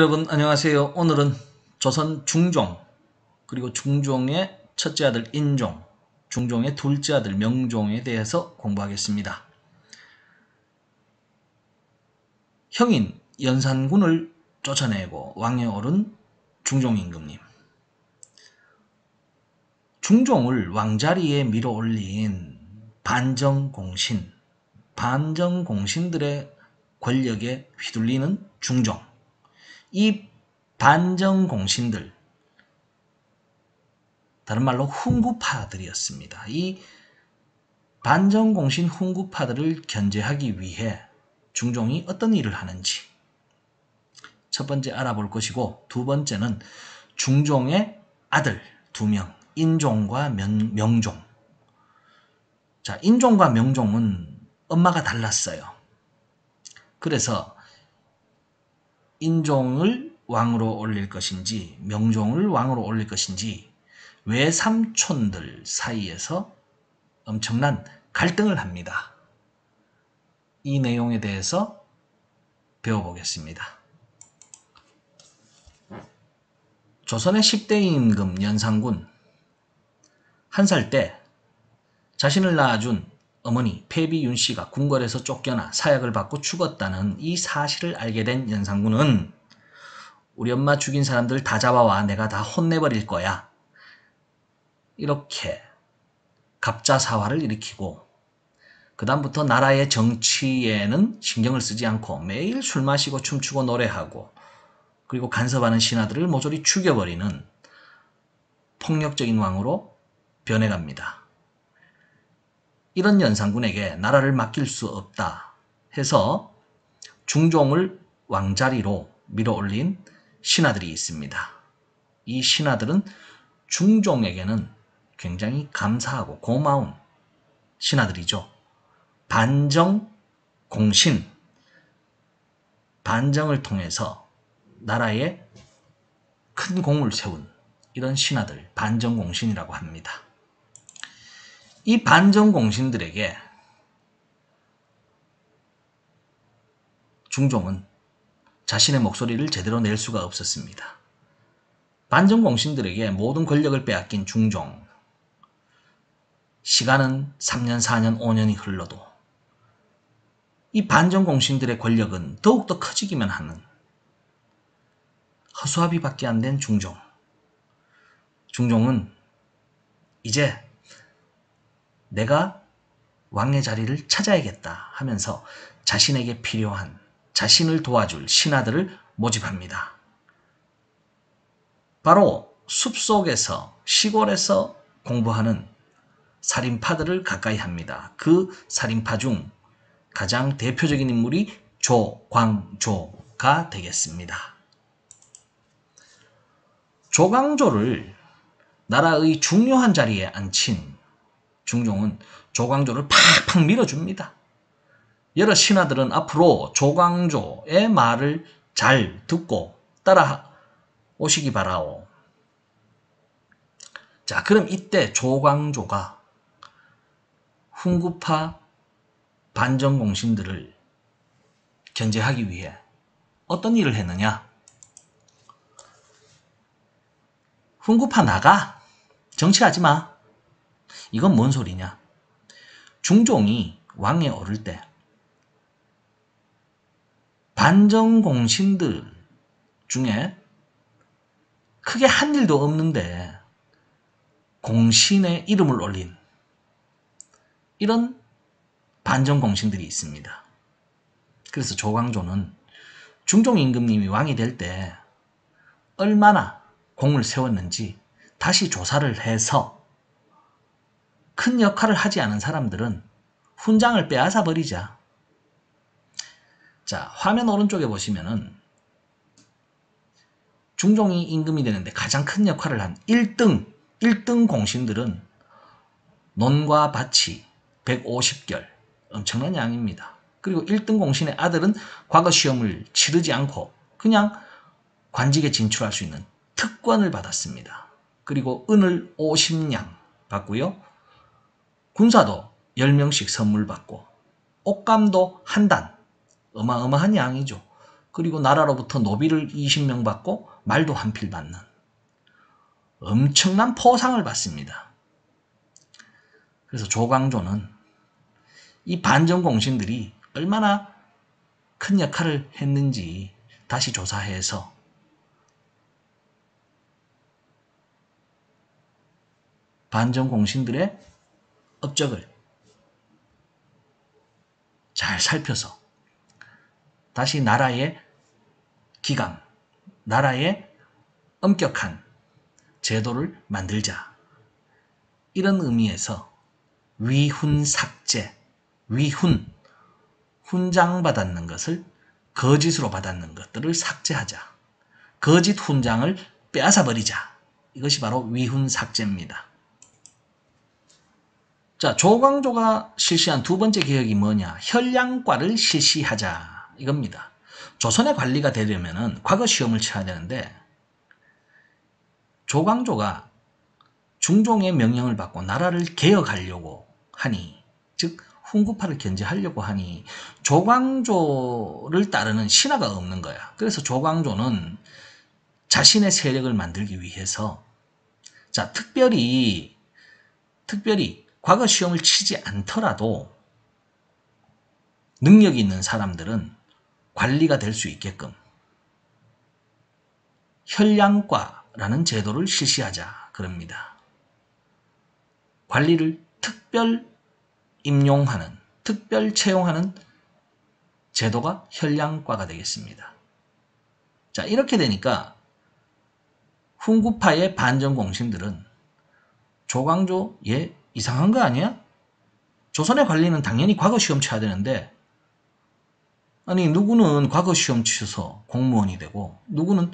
여러분 안녕하세요. 오늘은 조선 중종 그리고 중종의 첫째 아들 인종, 중종의 둘째 아들 명종에 대해서 공부하겠습니다. 형인 연산군을 쫓아내고 왕에 오른 중종 임금님. 중종을 왕자리에 밀어올린 반정공신들의 권력에 휘둘리는 중종. 이 반정공신들, 다른 말로 훈구파들이었습니다. 이 반정공신 훈구파들을 견제하기 위해 중종이 어떤 일을 하는지 첫 번째 알아볼 것이고, 두 번째는 중종의 아들 2명, 인종과 명종. 자, 인종과 명종은 엄마가 달랐어요. 그래서 인종을 왕으로 올릴 것인지 명종을 왕으로 올릴 것인지 외삼촌들 사이에서 엄청난 갈등을 합니다. 이 내용에 대해서 배워보겠습니다. 조선의 10대 임금 연산군, 1살 때 자신을 낳아준 어머니 폐비 윤씨가 궁궐에서 쫓겨나 사약을 받고 죽었다는 이 사실을 알게 된 연산군은 우리 엄마 죽인 사람들 다 잡아와, 내가 다 혼내버릴 거야, 이렇게 갑자사화를 일으키고, 그 다음부터 나라의 정치에는 신경을 쓰지 않고 매일 술 마시고 춤추고 노래하고, 그리고 간섭하는 신하들을 모조리 죽여버리는 폭력적인 왕으로 변해갑니다. 이런 연산군에게 나라를 맡길 수 없다 해서 중종을 왕자리로 밀어올린 신하들이 있습니다. 이 신하들은 중종에게는 굉장히 감사하고 고마운 신하들이죠. 반정공신, 반정을 통해서 나라에 큰 공을 세운 이런 신하들, 반정공신이라고 합니다. 이 반정공신들에게 중종은 자신의 목소리를 제대로 낼 수가 없었습니다. 반정공신들에게 모든 권력을 빼앗긴 중종. 시간은 3년, 4년, 5년이 흘러도 이 반정공신들의 권력은 더욱더 커지기만 하는 허수아비밖에 안 된 중종. 중종은 이제 내가 왕의 자리를 찾아야겠다 하면서 자신에게 필요한, 자신을 도와줄 신하들을 모집합니다. 바로 숲속에서, 시골에서 공부하는 살인파들을 가까이 합니다. 그 살인파 중 가장 대표적인 인물이 조광조가 되겠습니다. 조광조를 나라의 중요한 자리에 앉힌 중종은 조광조를 팍팍 밀어줍니다. 여러 신하들은 앞으로 조광조의 말을 잘 듣고 따라오시기 바라오. 자, 그럼 이때 조광조가 훈구파 반정공신들을 견제하기 위해 어떤 일을 했느냐? 훈구파 나가! 정치하지 마! 이건 뭔 소리냐? 중종이 왕에 오를 때 반정공신들 중에 크게 한 일도 없는데 공신의 이름을 올린 이런 반정공신들이 있습니다. 그래서 조광조는 중종 임금님이 왕이 될 때 얼마나 공을 세웠는지 다시 조사를 해서 큰 역할을 하지 않은 사람들은 훈장을 빼앗아 버리자. 자, 화면 오른쪽에 보시면은 중종이 임금이 되는데 가장 큰 역할을 한 1등 공신들은 논과 밭이 150결, 엄청난 양입니다. 그리고 1등 공신의 아들은 과거 시험을 치르지 않고 그냥 관직에 진출할 수 있는 특권을 받았습니다. 그리고 은을 50냥 받고요. 군사도 10명씩 선물 받고, 옷감도 한 단, 어마어마한 양이죠. 그리고 나라로부터 노비를 20명 받고 말도 한 필 받는 엄청난 포상을 받습니다. 그래서 조광조는 이 반정공신들이 얼마나 큰 역할을 했는지 다시 조사해서 반정공신들의 업적을 잘 살펴서 다시 나라의 기강, 나라의 엄격한 제도를 만들자. 이런 의미에서 위훈삭제, 위훈, 훈장받았는 것을 거짓으로 받았는 것들을 삭제하자. 거짓 훈장을 빼앗아 버리자. 이것이 바로 위훈삭제입니다. 자, 조광조가 실시한 두 번째 개혁이 뭐냐? 혈량과를 실시하자. 이겁니다. 조선의 관리가 되려면 과거 시험을 쳐야 되는데 조광조가 중종의 명령을 받고 나라를 개혁하려고 하니, 즉 훈구파를 견제하려고 하니 조광조를 따르는 신하가 없는 거야. 그래서 조광조는 자신의 세력을 만들기 위해서 자, 특별히 과거 시험을 치지 않더라도 능력이 있는 사람들은 관리가 될 수 있게끔 혈량과라는 제도를 실시하자 그럽니다. 관리를 특별 임용하는, 특별 채용하는 제도가 혈량과가 되겠습니다. 자, 이렇게 되니까 훈구파의 반정공신들은 조광조 얘 이상한 거 아니야? 조선의 관리는 당연히 과거 시험 쳐야 되는데 아니 누구는 과거 시험 치셔서 공무원이 되고 누구는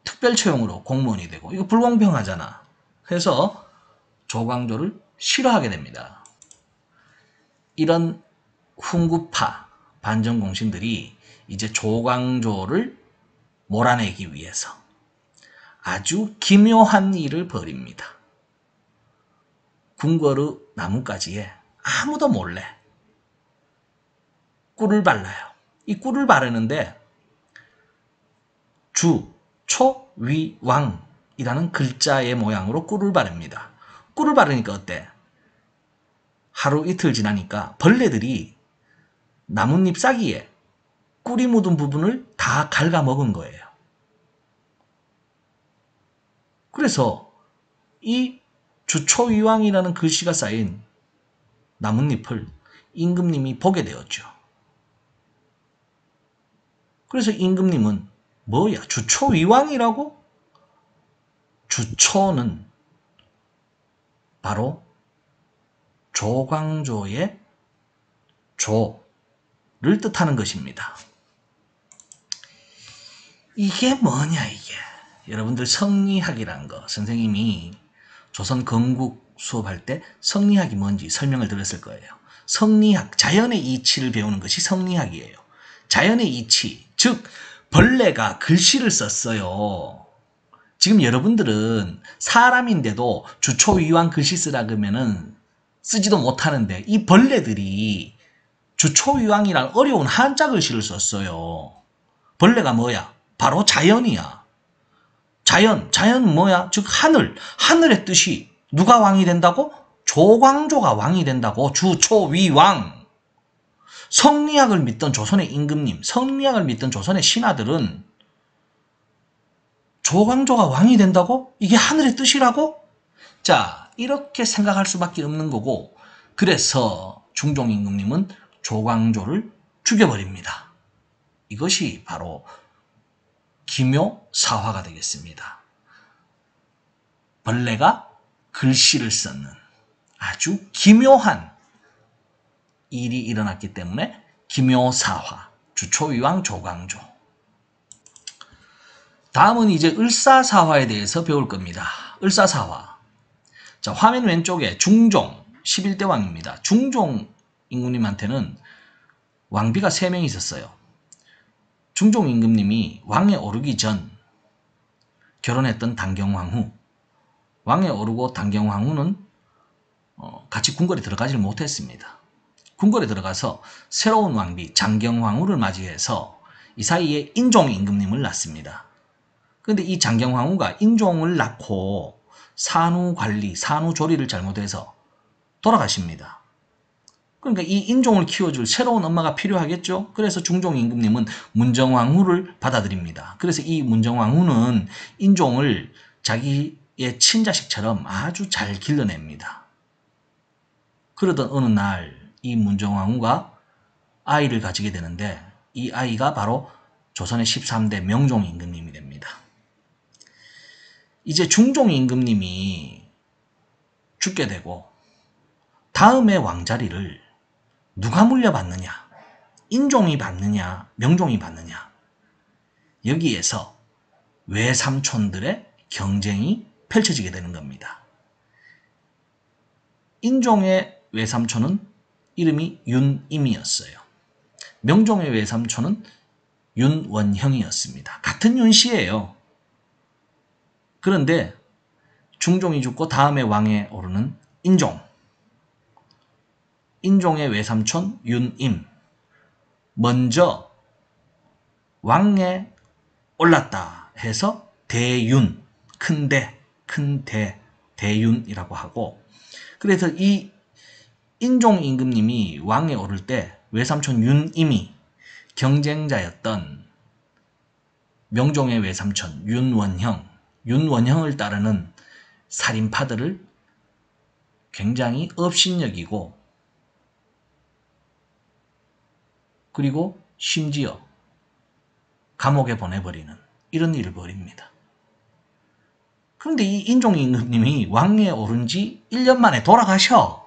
특별 채용으로 공무원이 되고 이거 불공평하잖아. 그래서 조광조를 싫어하게 됩니다. 이런 훈구파 반정공신들이 이제 조광조를 몰아내기 위해서 아주 기묘한 일을 벌입니다. 궁궐의 나뭇가지에 아무도 몰래 꿀을 발라요. 이 꿀을 바르는데 주, 초, 위, 왕이라는 글자의 모양으로 꿀을 바릅니다. 꿀을 바르니까 어때? 하루 이틀 지나니까 벌레들이 나뭇잎 사기에 꿀이 묻은 부분을 다 갉아먹은 거예요. 그래서 이 주초위왕이라는 글씨가 쌓인 나뭇잎을 임금님이 보게 되었죠. 그래서 임금님은 뭐야? 주초위왕이라고? 주초는 바로 조광조의 조를 뜻하는 것입니다. 이게 뭐냐 이게. 여러분들 성리학이라는 거 선생님이 조선 건국 수업할 때 성리학이 뭔지 설명을 드렸을 거예요. 성리학, 자연의 이치를 배우는 것이 성리학이에요. 자연의 이치, 즉 벌레가 글씨를 썼어요. 지금 여러분들은 사람인데도 주초위왕 글씨 쓰라 그러면은 쓰지도 못하는데 이 벌레들이 주초위왕이란 어려운 한자 글씨를 썼어요. 벌레가 뭐야? 바로 자연이야. 자연은 뭐야? 즉 하늘의 뜻이 누가 왕이 된다고? 조광조가 왕이 된다고. 주초위왕. 성리학을 믿던 조선의 임금님, 성리학을 믿던 조선의 신하들은 조광조가 왕이 된다고? 이게 하늘의 뜻이라고? 자, 이렇게 생각할 수밖에 없는 거고, 그래서 중종 임금님은 조광조를 죽여버립니다. 이것이 바로 기묘사화가 되겠습니다. 벌레가 글씨를 썼는 아주 기묘한 일이 일어났기 때문에 기묘사화, 주초위왕 조광조. 다음은 이제 을사사화에 대해서 배울 겁니다. 을사사화. 자, 화면 왼쪽에 중종 11대 왕입니다. 중종 임금님한테는 왕비가 3명이 있었어요. 중종 임금님이 왕에 오르기 전 결혼했던 단경황후, 왕에 오르고 단경황후는 같이 궁궐에 들어가지를 못했습니다. 궁궐에 들어가서 새로운 왕비 장경황후를 맞이해서 이 사이에 인종 임금님을 낳습니다. 그런데 이 장경황후가 인종을 낳고 산후관리, 산후조리를 잘못해서 돌아가십니다. 그러니까 이 인종을 키워줄 새로운 엄마가 필요하겠죠. 그래서 중종 임금님은 문정왕후를 받아들입니다. 그래서 이 문정왕후는 인종을 자기의 친자식처럼 아주 잘 길러냅니다. 그러던 어느 날 이 문정왕후가 아이를 가지게 되는데 이 아이가 바로 조선의 13대 명종 임금님이 됩니다. 이제 중종 임금님이 죽게 되고 다음의 왕자리를 누가 물려받느냐, 인종이 받느냐, 명종이 받느냐, 여기에서 외삼촌들의 경쟁이 펼쳐지게 되는 겁니다. 인종의 외삼촌은 이름이 윤임이었어요. 명종의 외삼촌은 윤원형이었습니다. 같은 윤씨예요. 그런데 중종이 죽고 다음에 왕에 오르는 인종의 외삼촌 윤임, 먼저 왕에 올랐다 해서 대윤, 대윤이라고 하고, 그래서 이 인종 임금님이 왕에 오를 때 외삼촌 윤임이 경쟁자였던 명종의 외삼촌 윤원형을 따르는 살인파들을 굉장히 업신여기고, 그리고 심지어 감옥에 보내버리는 이런 일을 벌입니다. 그런데 이 인종 임금님이 왕에 오른 지 1년 만에 돌아가셔.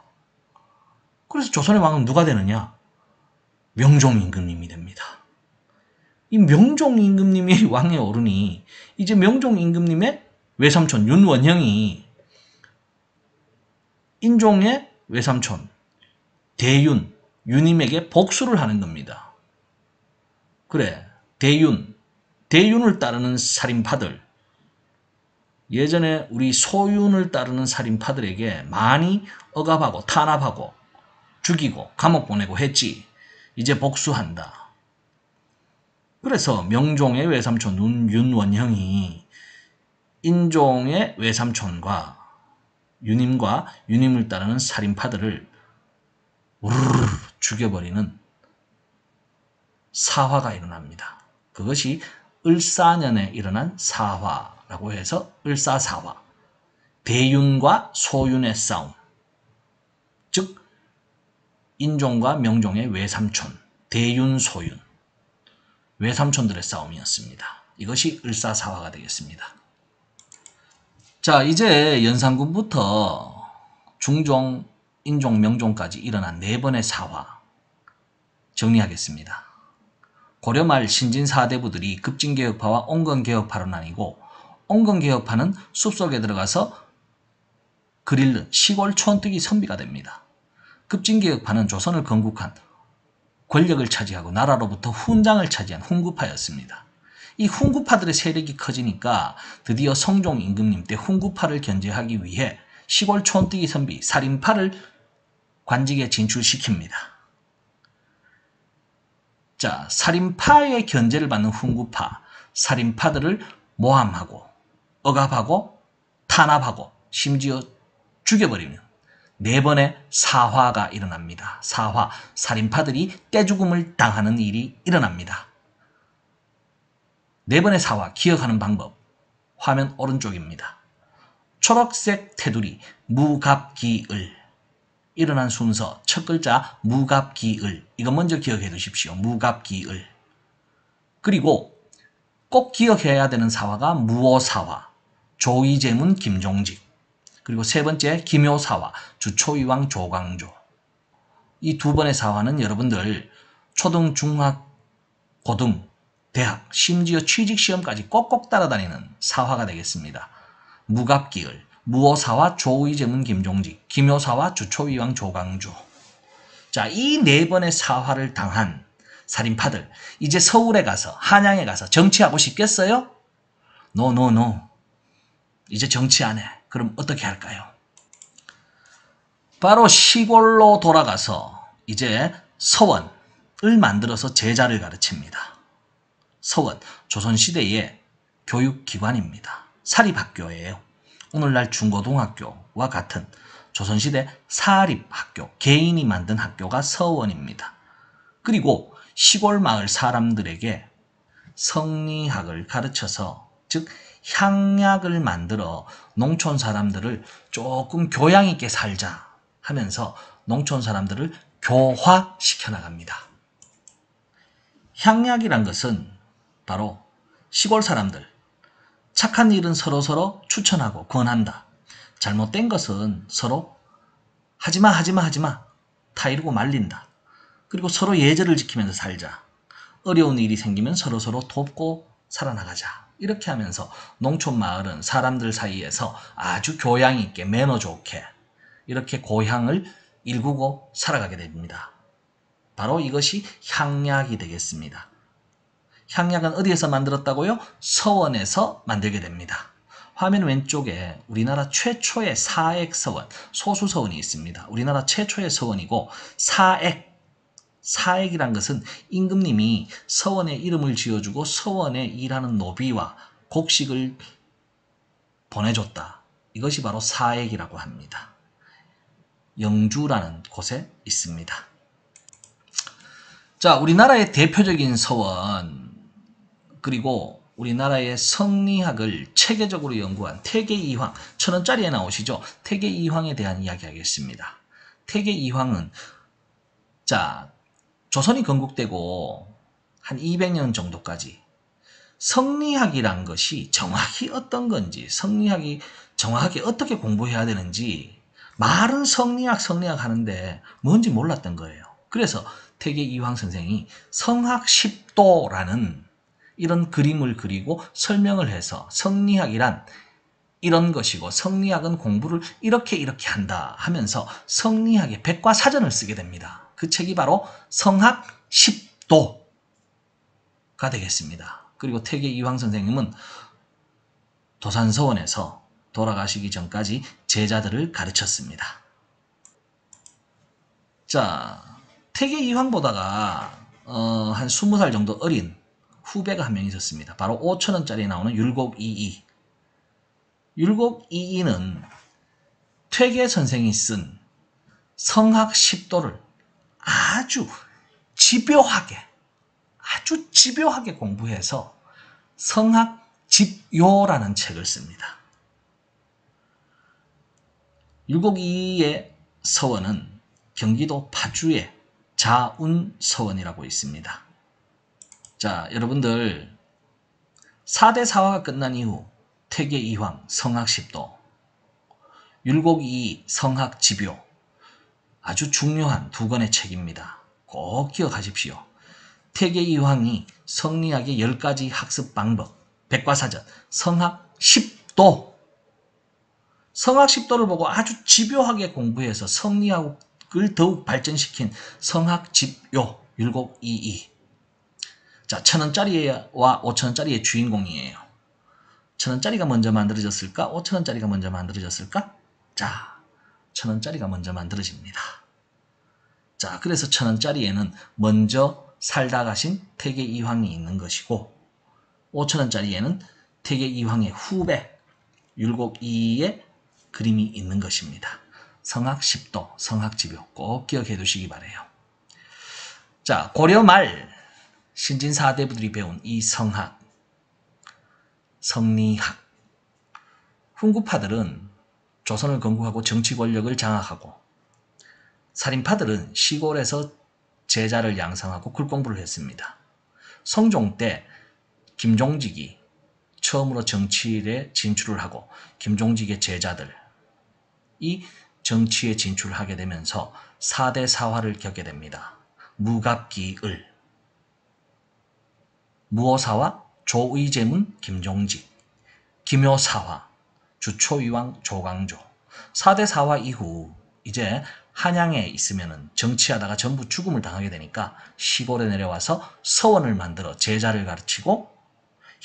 그래서 조선의 왕은 누가 되느냐? 명종 임금님이 됩니다. 이 명종 임금님이 왕에 오르니 이제 명종 임금님의 외삼촌 윤원형이 인종의 외삼촌 윤임에게 복수를 하는 겁니다. 그래, 대윤을 따르는 살인파들, 예전에 우리 소윤을 따르는 살인파들에게 많이 억압하고 탄압하고 죽이고 감옥 보내고 했지. 이제 복수한다. 그래서 명종의 외삼촌 윤원형이 인종의 외삼촌과 윤임을 따르는 살인파들을 우르르 죽여버리는 사화가 일어납니다. 그것이 을사년에 일어난 사화라고 해서 을사사화, 대윤과 소윤의 싸움, 즉 인종과 명종의 외삼촌, 대윤, 소윤, 외삼촌들의 싸움이었습니다. 이것이 을사사화가 되겠습니다. 자, 이제 연산군부터 중종, 인종, 명종까지 일어난 4번의 사화 정리하겠습니다. 고려말 신진4대부들이 급진개혁파와 온건개혁파로 나뉘고, 온건개혁파는 숲속에 들어가서 글 읽는 시골 촌뜨기 선비가 됩니다. 급진개혁파는 조선을 건국한 권력을 차지하고 나라로부터 훈장을 차지한 훈구파였습니다. 이 훈구파들의 세력이 커지니까 드디어 성종 임금님 때 훈구파를 견제하기 위해 시골 촌뜨기 선비, 살인파를 관직에 진출시킵니다. 자, 살인파의 견제를 받는 훈구파, 살인파들을 모함하고 억압하고 탄압하고 심지어 죽여버리는 4번의 사화가 일어납니다. 사화, 살인파들이 떼죽음을 당하는 일이 일어납니다. 4번의 사화, 기억하는 방법, 화면 오른쪽입니다. 초록색 테두리, 무갑기을. 일어난 순서, 첫 글자 무갑기을. 이거 먼저 기억해 두십시오. 무갑기을. 그리고 꼭 기억해야 되는 사화가 무오사화, 조이제문 김종직. 그리고 3번째 김효사화, 주초이왕 조광조. 이 2번의 사화는 여러분들 초등, 중학, 고등, 대학, 심지어 취직시험까지 꼭꼭 따라다니는 사화가 되겠습니다. 무갑기을, 무오사화, 조의제문 김종직, 김효사화, 주초이왕 조광조. 자, 이 4번의 사화를 당한 살인파들, 이제 서울에 가서, 한양에 가서 정치하고 싶겠어요? 노. 이제 정치 안 해. 그럼 어떻게 할까요? 바로 시골로 돌아가서 이제 서원을 만들어서 제자를 가르칩니다. 서원, 조선시대의 교육기관입니다. 사립학교예요. 오늘날 중고등학교와 같은 조선시대 사립학교, 개인이 만든 학교가 서원입니다. 그리고 시골 마을 사람들에게 성리학을 가르쳐서, 즉 향약을 만들어 농촌 사람들을 조금 교양 있게 살자 하면서 농촌 사람들을 교화시켜 나갑니다. 향약이란 것은 바로 시골 사람들, 착한 일은 서로서로 추천하고 권한다. 잘못된 것은 서로 하지마 다 이러고 말린다. 그리고 서로 예절을 지키면서 살자. 어려운 일이 생기면 서로서로 돕고 살아나가자. 이렇게 하면서 농촌 마을은 사람들 사이에서 아주 교양 있게 매너 좋게 이렇게 고향을 일구고 살아가게 됩니다. 바로 이것이 향약이 되겠습니다. 향약은 어디에서 만들었다고요? 서원에서 만들게 됩니다. 화면 왼쪽에 우리나라 최초의 사액서원, 소수서원이 있습니다. 우리나라 최초의 서원이고, 사액이란 것은 임금님이 서원에 이름을 지어주고 서원에 일하는 노비와 곡식을 보내줬다. 이것이 바로 사액이라고 합니다. 영주라는 곳에 있습니다. 자, 우리나라의 대표적인 서원, 그리고 우리나라의 성리학을 체계적으로 연구한 태계이황, 1000원짜리에 나오시죠? 태계이황에 대한 이야기 하겠습니다. 태계이황은, 자, 조선이 건국되고 한 200년 정도까지 성리학이란 것이 정확히 어떤 건지, 성리학이 정확하게 어떻게 공부해야 되는지, 말은 성리학 하는데 뭔지 몰랐던 거예요. 그래서 태계이황 선생이 성학십도라는 이런 그림을 그리고 설명을 해서 성리학이란 이런 것이고 성리학은 공부를 이렇게 한다 하면서 성리학의 백과사전을 쓰게 됩니다. 그 책이 바로 성학십도가 되겠습니다. 그리고 태계이황 선생님은 도산서원에서 돌아가시기 전까지 제자들을 가르쳤습니다. 자, 태계이황보다가 한 20살 정도 어린 후배가 한 명 있었습니다. 바로 5,000원짜리에 나오는 율곡이이. 율곡이이는 퇴계 선생이 쓴 성학십도를 아주 집요하게 공부해서 성학집요라는 책을 씁니다. 율곡이이의 서원은 경기도 파주의 자운서원이라고 있습니다. 자, 여러분들 4대 사화가 끝난 이후 태계이황 성학십도, 율곡이이 성학집요, 아주 중요한 두 권의 책입니다. 꼭 기억하십시오. 태계이황이 성리학의 10가지 학습 방법, 백과사전, 성학십도, 성학십도를 보고 아주 집요하게 공부해서 성리학을 더욱 발전시킨 성학집요, 율곡이이. 자, 1000원짜리와 5000원짜리의 주인공이에요. 1000원짜리가 먼저 만들어졌을까? 5000원짜리가 먼저 만들어졌을까? 자, 1000원짜리가 먼저 만들어집니다. 자, 그래서 1000원짜리에는 먼저 살다 가신 태계이황이 있는 것이고, 5000원짜리에는 태계이황의 후배 율곡이이의 그림이 있는 것입니다. 성학십도, 성학집요 꼭 기억해 두시기 바래요. 자, 고려 말 신진사대부들이 배운 이 성학, 성리학. 훈구파들은 조선을 건국하고 정치 권력을 장악하고, 살인파들은 시골에서 제자를 양성하고 글공부를 했습니다. 성종 때 김종직이 처음으로 정치에 진출을 하고, 김종직의 제자들이 정치에 진출하게 되면서 4대 사화를 겪게 됩니다. 무갑기을, 무오사화, 조의제문, 김종직, 김효사화, 주초위왕, 조광조. 4대 사화 이후 이제 한양에 있으면 정치하다가 전부 죽음을 당하게 되니까 시골에 내려와서 서원을 만들어 제자를 가르치고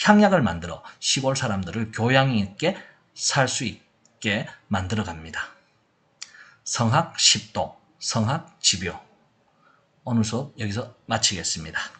향약을 만들어 시골 사람들을 교양 있게 살 수 있게 만들어 갑니다. 성학십도, 성학집요. 오늘 수업 여기서 마치겠습니다.